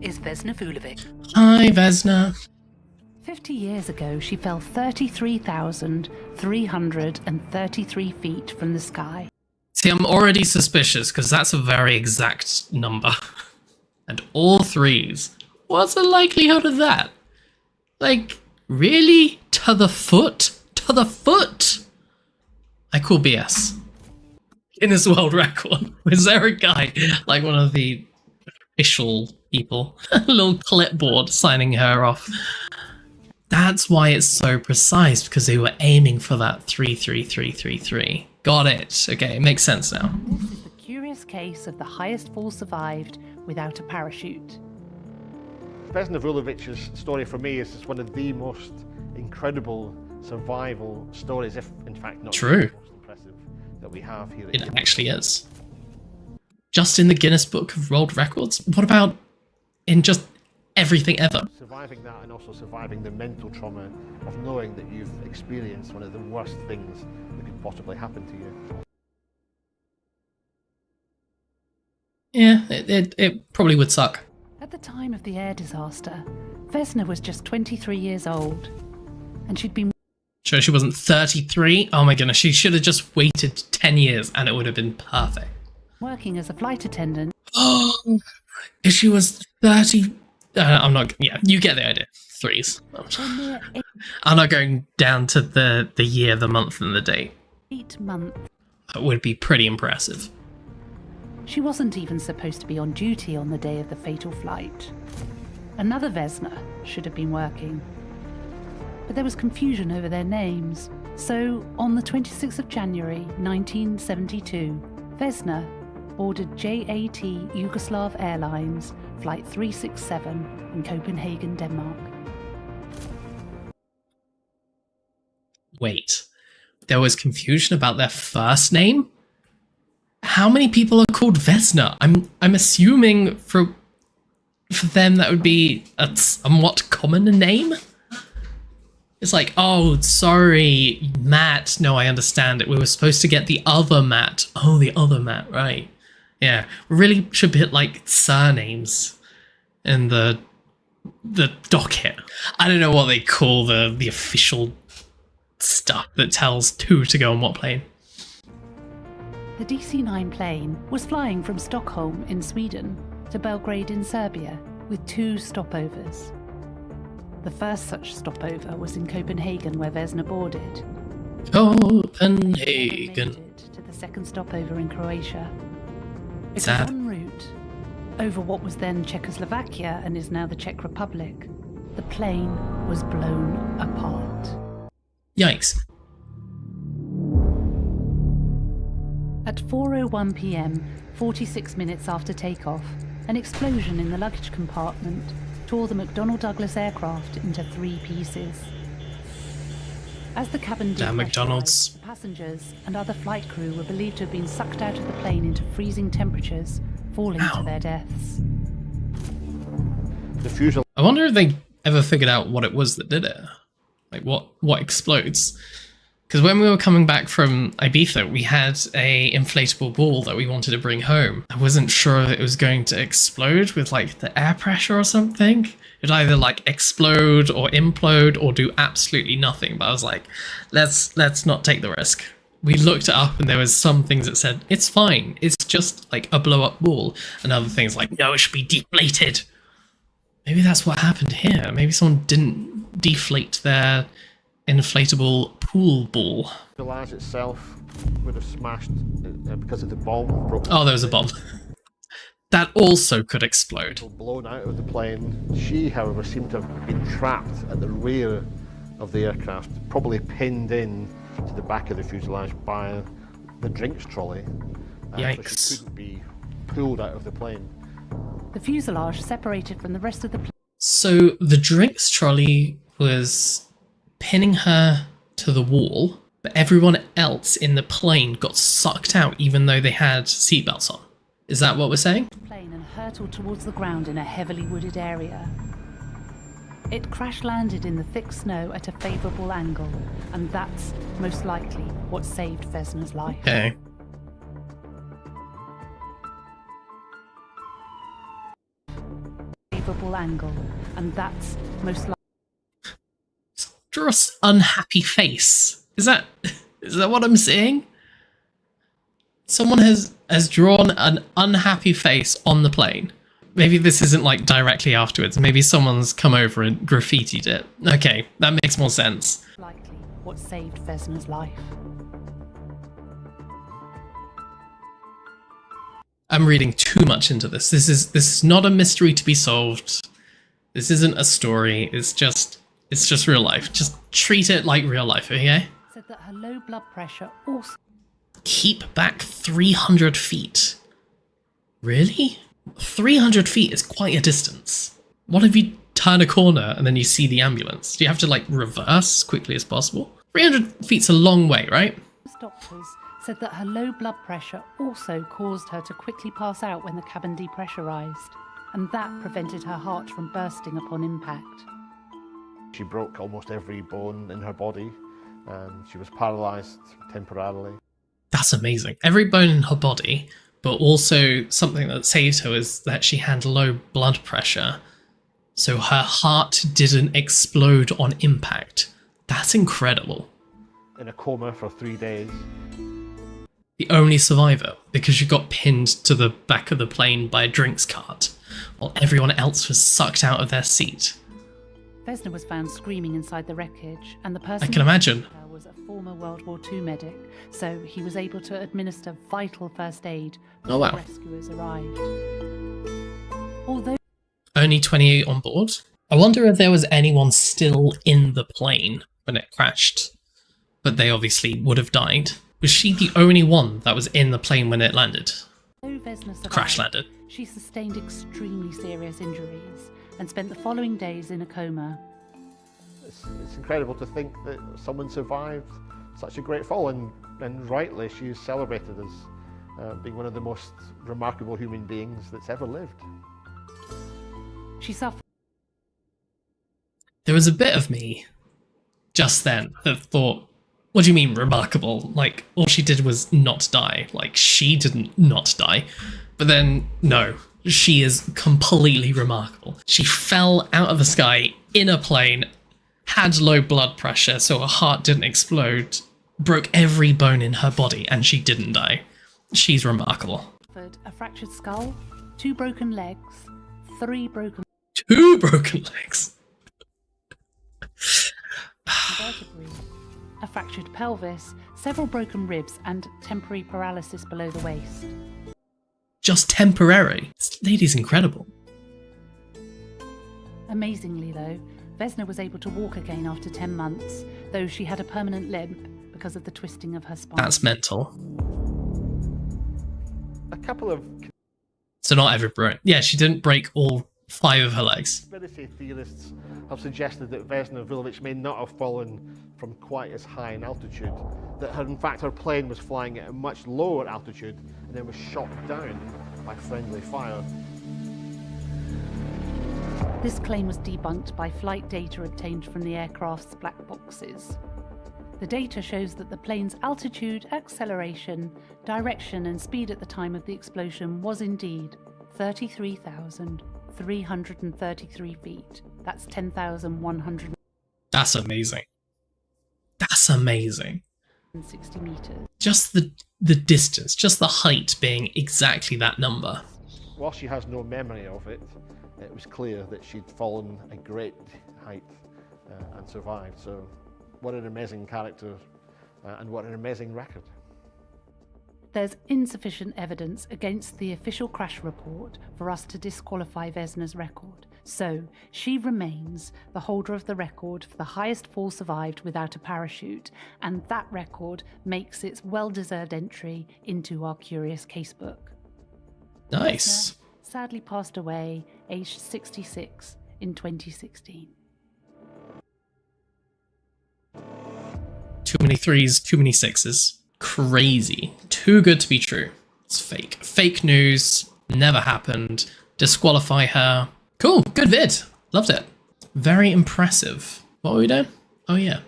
is Vesna Vulović. Hi, Vesna. 50 years ago, she fell 33,333 feet from the sky. See, I'm already suspicious because that's a very exact number. And all threes. What's the likelihood of that? Like, really? To the foot? To the foot? I call BS. Guinness World Record. Was there a guy, like one of the official people, a little clipboard signing her off? That's why it's so precise, because they were aiming for that 33333. Got it. Okay, it makes sense now. This is the curious case of the highest fall survived without a parachute. Vesna Vulovic's story for me is one of the most incredible survival stories, if in fact not True. the most impressive that we have here. It actually is. Just in the Guinness Book of World Records? What about in just everything ever? Surviving that, and also surviving the mental trauma of knowing that you've experienced one of the worst things that could possibly happen to you. Yeah, it probably would suck. At the time of the air disaster, Vesna was just 23 years old, and she'd been Sure, she wasn't 33? Oh my goodness, she should have just waited 10 years and it would have been perfect. working as a flight attendant. Oh, if she was 30... I'm not... Yeah, you get the idea. Threes. I'm not going down to the year, the month, and the date. 8 months. That would be pretty impressive. She wasn't even supposed to be on duty on the day of the fatal flight. Another Vesna should have been working. But there was confusion over their names. So, on the 26th of January 1972, Vesna boarded JAT Yugoslav Airlines Flight 367 in Copenhagen, Denmark. Wait, there was confusion about their first name? How many people are called Vesna? I'm assuming for them that would be a somewhat common name? It's like, oh, sorry, Matt. No, I understand it. We were supposed to get the other Matt. Oh, the other Matt, right. Yeah, we really should put, like, surnames in the docket. I don't know what they call the official stuff that tells who to go on what plane. The DC-9 plane was flying from Stockholm in Sweden to Belgrade in Serbia with 2 stopovers. The first such stopover was in Copenhagen, where Vesna boarded. Copenhagen. To the second stopover in Croatia. It Sad. was en route over what was then Czechoslovakia and is now the Czech Republic. The plane was blown apart. Yikes. At 4:01 p.m., 46 minutes after takeoff, an explosion in the luggage compartment tore the McDonnell Douglas aircraft into 3 pieces. As the cabin Damn McDonald's. depressurized, passengers and other flight crew were believed to have been sucked out of the plane into freezing temperatures, falling to their deaths. The fuselage. I wonder if they ever figured out what it was that did it. Like, what explodes? Because when we were coming back from Ibiza, we had a inflatable ball that we wanted to bring home. I wasn't sure if it was going to explode with, like, the air pressure or something. It'd either, like, explode or implode or do absolutely nothing. But I was like, let's not take the risk. We looked it up and there was some things that said, it's fine. It's just, like, a blow-up ball. And other things like, no, it should be deflated. Maybe that's what happened here. Maybe someone didn't deflate their inflatable pool ball. The fuselage itself would have smashed because of the bomb. Oh, there was a bomb. That also could explode. Blown out of the plane. She, however, seemed to have been trapped at the rear of the aircraft, probably pinned in to the back of the fuselage by the drinks trolley. Yikes. So she couldn't be pulled out of the plane. The fuselage separated from the rest of the plane. So the drinks trolley was pinning her to the wall, but everyone else in the plane got sucked out even though they had seatbelts on. Is that what we're saying? Plane and hurtled towards the ground in a heavily wooded area. It crash-landed in the thick snow at a favourable angle, and that's most likely what saved Vesna's life. Okay. favourable angle, and that's most likely. Draw an unhappy face. Is that what I'm seeing? Someone has drawn an unhappy face on the plane. Maybe this isn't like directly afterwards. Maybe someone's come over and graffitied it. Okay, that makes more sense. Likely what saved Vesna's life. I'm reading too much into this. This is not a mystery to be solved. This isn't a story. It's just real life. Just treat it like real life, okay? Said that her low blood pressure also. Keep back 300 feet. Really? 300 feet is quite a distance. What if you turn a corner and then you see the ambulance? Do you have to like reverse as quickly as possible? 300 feet's a long way, right? Doctors said that her low blood pressure also caused her to quickly pass out when the cabin depressurized, and that prevented her heart from bursting upon impact. She broke almost every bone in her body, and she was paralyzed temporarily. That's amazing. Every bone in her body, but also something that saved her is that she had low blood pressure, so her heart didn't explode on impact. That's incredible. In a coma for 3 days. The only survivor, because she got pinned to the back of the plane by a drinks cart, while everyone else was sucked out of their seat. Vesna was found screaming inside the wreckage, and the person I can imagine. was a former World War II medic, so he was able to administer vital first aid when Oh, wow. rescuers arrived. Although Only 28 on board? I wonder if there was anyone still in the plane when it crashed, but they obviously would have died. Was she the only one that was in the plane when it landed? Vesna survived, Crash landed. she sustained extremely serious injuries and spent the following days in a coma. It's incredible to think that someone survived such a great fall, and rightly she is celebrated as being one of the most remarkable human beings that's ever lived. She suffered. There was a bit of me just then that thought, what do you mean remarkable? Like, all she did was not die. Like, she didn't not die. But then, no, she is completely remarkable. She fell out of the sky in a plane, had low blood pressure so her heart didn't explode, broke every bone in her body, and she didn't die. She's remarkable. A fractured skull, 2 broken legs, 3 broken 2 broken legs. vertebrae, a fractured pelvis, several broken ribs, and temporary paralysis below the waist. Just temporary. This lady's incredible. Amazingly, though, Vesna was able to walk again after 10 months, though she had a permanent limp because of the twisting of her spine. That's mental. A couple of So not every broke. Yeah, she didn't break all 5 of her legs. conspiracy theorists have suggested that Vesna Vulović may not have fallen from quite as high an altitude, that in fact her plane was flying at a much lower altitude and then was shot down by friendly fire. This claim was debunked by flight data obtained from the aircraft's black boxes. The data shows that the plane's altitude, acceleration, direction and speed at the time of the explosion was indeed 33,333 feet. That's 10,160 That's amazing. That's amazing. meters. Just the distance, just the height being exactly that number. While she has no memory of it, it was clear that she'd fallen a great height and survived. So what an amazing character and what an amazing record. There's insufficient evidence against the official crash report for us to disqualify Vesna's record, so she remains the holder of the record for the highest fall survived without a parachute, and that record makes its well-deserved entry into our curious casebook. Nice. Vesna sadly passed away, aged 66, in 2016. Too many 3s, too many 6s. Crazy. Too good to be true. It's fake. Fake news. Never happened. Disqualify her. Cool. Good vid. Loved it. Very impressive. What were we doing? Oh yeah.